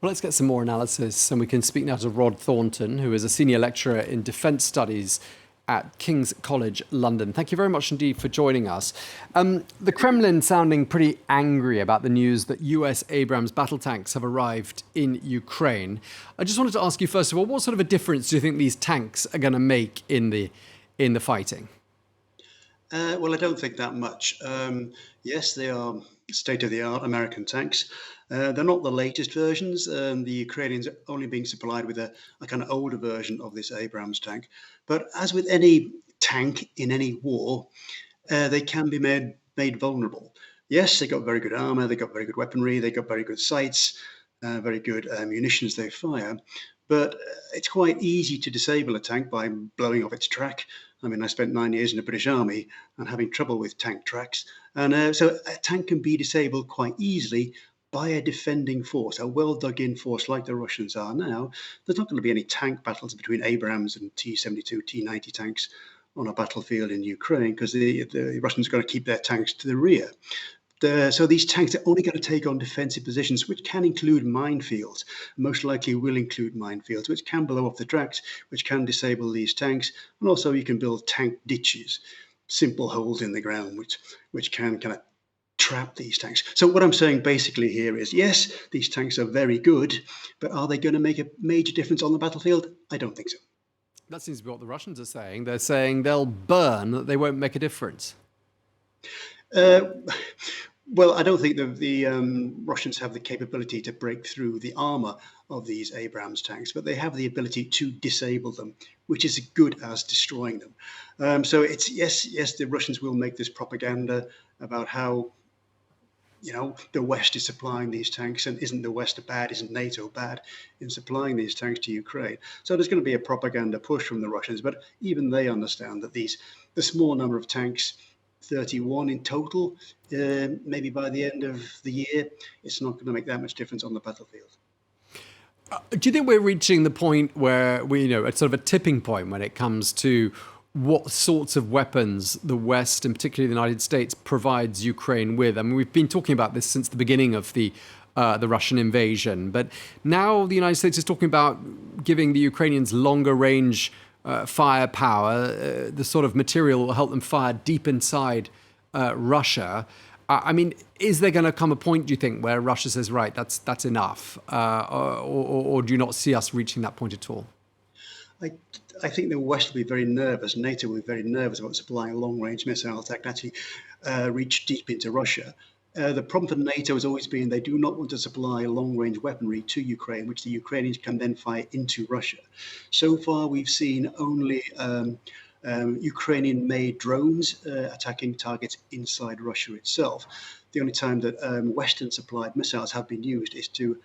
Well, let's get some more analysis, and we can speak now to Rod Thornton, who is a senior lecturer in defence studies at King's College London. Thank you very much indeed for joining us. The Kremlin sounding pretty angry about the news that US Abrams battle tanks have arrived in Ukraine. I just wanted to ask you, first of all, what sort of a difference do you think these tanks are going to make in the fighting? Well, I don't think that much. Yes, they are state-of-the-art American tanks. They're not the latest versions. The Ukrainians are only being supplied with a kind of older version of this Abrams tank. But as with any tank in any war, they can be made vulnerable. Yes, they got very good armor, they got very good weaponry, they got very good sights, very good munitions they fire. But it's quite easy to disable a tank by blowing off its track. I mean, I spent 9 years in the British Army and having trouble with tank tracks. And so a tank can be disabled quite easily by a defending force, a well dug in force like the Russians are now. There's not going to be any tank battles between Abrams and T-72, T-90 tanks on a battlefield in Ukraine because the Russians are going to keep their tanks to the rear. So these tanks are only going to take on defensive positions, which can include minefields, most likely will include minefields, which can blow off the tracks, which can disable these tanks. And also you can build tank ditches, simple holes in the ground, which can kind of trap these tanks. So what I'm saying basically here is, yes, these tanks are very good, but are they going to make a major difference on the battlefield? I don't think so. That seems to be what the Russians are saying. They're saying they'll burn, that they won't make a difference. Well, I don't think the Russians have the capability to break through the armor of these Abrams tanks, but they have the ability to disable them, which is as good as destroying them. So it's yes, the Russians will make this propaganda about how, the West is supplying these tanks, and isn't the West bad, isn't NATO bad in supplying these tanks to Ukraine? So there's going to be a propaganda push from the Russians, but even they understand that the small number of tanks, 31 in total, maybe by the end of the year, it's not going to make that much difference on the battlefield. Do you think we're reaching the point where it's sort of a tipping point when it comes to what sorts of weapons the West, and particularly the United States, provides Ukraine with? I mean, we've been talking about this since the beginning of the Russian invasion, but now the United States is talking about giving the Ukrainians longer range firepower, the sort of material will help them fire deep inside Russia. I mean, is there going to come a point, do you think, where Russia says, right, that's enough? Or do you not see us reaching that point at all? I think the West will be very nervous. NATO will be very nervous about supplying long-range missiles that can actually reach deep into Russia. The problem for NATO has always been they do not want to supply long-range weaponry to Ukraine, which the Ukrainians can then fire into Russia. So far, we've seen only Ukrainian-made drones attacking targets inside Russia itself. The only time that Western-supplied missiles have been used is to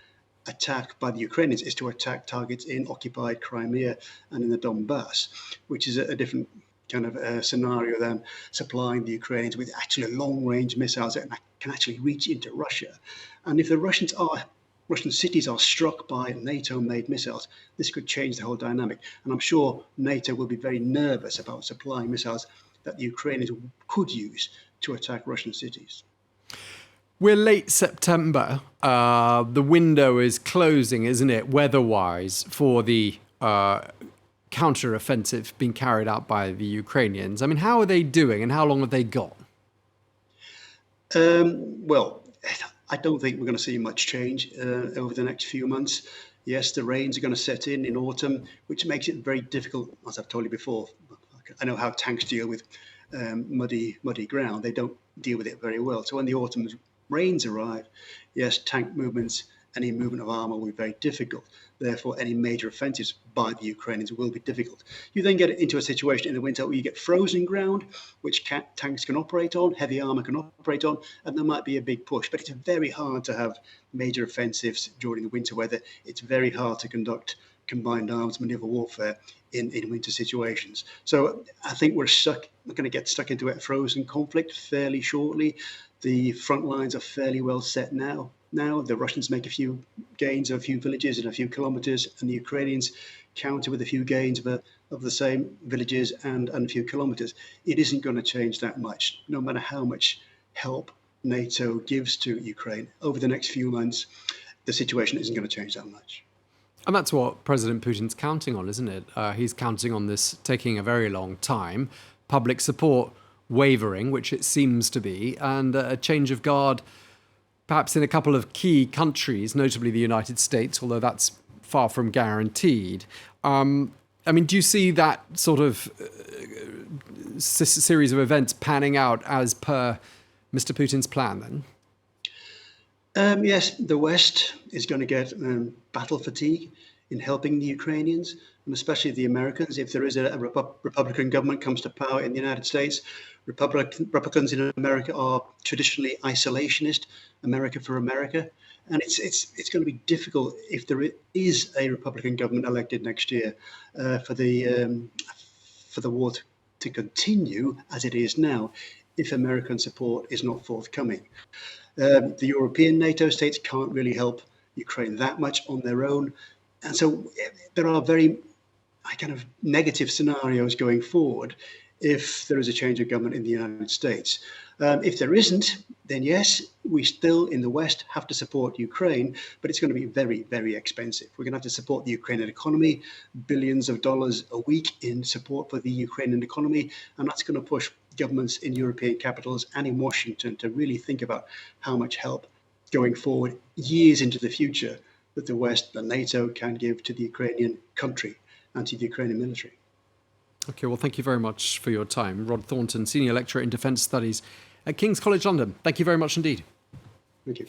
attack by the Ukrainians is to attack targets in occupied Crimea and in the Donbass, which is a different kind of scenario than supplying the Ukrainians with actually long-range missiles that can actually reach into Russia. And if the Russian cities are struck by NATO-made missiles, this could change the whole dynamic. And I'm sure NATO will be very nervous about supplying missiles that the Ukrainians could use to attack Russian cities. We're late September. The window is closing, isn't it, weather-wise, for the counteroffensive being carried out by the Ukrainians. I mean, how are they doing and how long have they got? Well, I don't think we're going to see much change over the next few months. Yes, the rains are going to set in autumn, which makes it very difficult, as I've told you before. I know how tanks deal with muddy ground. They don't deal with it very well. So when the autumn rains arrive, yes, tank movements, any movement of armor will be very difficult. Therefore, any major offensives by the Ukrainians will be difficult. You then get into a situation in the winter where you get frozen ground, which tanks can operate on, heavy armor can operate on, and there might be a big push. But it's very hard to have major offensives during the winter weather. It's very hard to conduct combined arms maneuver warfare in winter situations. So I think we're going to get stuck into a frozen conflict fairly shortly. The front lines are fairly well set now. Now the Russians make a few gains of a few villages and a few kilometers, and the Ukrainians counter with a few gains of the same villages and a few kilometers. It isn't going to change that much, no matter how much help NATO gives to Ukraine over the next few months. the situation isn't going to change that much. And that's what President Putin's counting on, isn't it? He's counting on this taking a very long time, public support wavering, which it seems to be, and a change of guard perhaps in a couple of key countries, notably the United States, although that's far from guaranteed. I mean, do you see that sort of series of events panning out as per Mr. Putin's plan then? Yes, the West is going to get battle fatigue in helping the Ukrainians, and especially the Americans. If there is a Republican government comes to power in the United States, Republicans in America are traditionally isolationist, America for America, and it's going to be difficult if there is a Republican government elected next year for the war to continue as it is now, if American support is not forthcoming. The European NATO states can't really help Ukraine that much on their own. And so there are very kind of negative scenarios going forward if there is a change of government in the United States. If there isn't, then yes, we still in the West have to support Ukraine, but it's going to be very, very expensive. We're going to have to support the Ukrainian economy, billions of dollars a week in support for the Ukrainian economy, and that's going to push governments in European capitals and in Washington to really think about how much help going forward, years into the future, that the West, the NATO can give to the Ukrainian country and to the Ukrainian military. Okay, well, thank you very much for your time. Rod Thornton, Senior Lecturer in Defence Studies at King's College London. Thank you very much indeed. Thank you.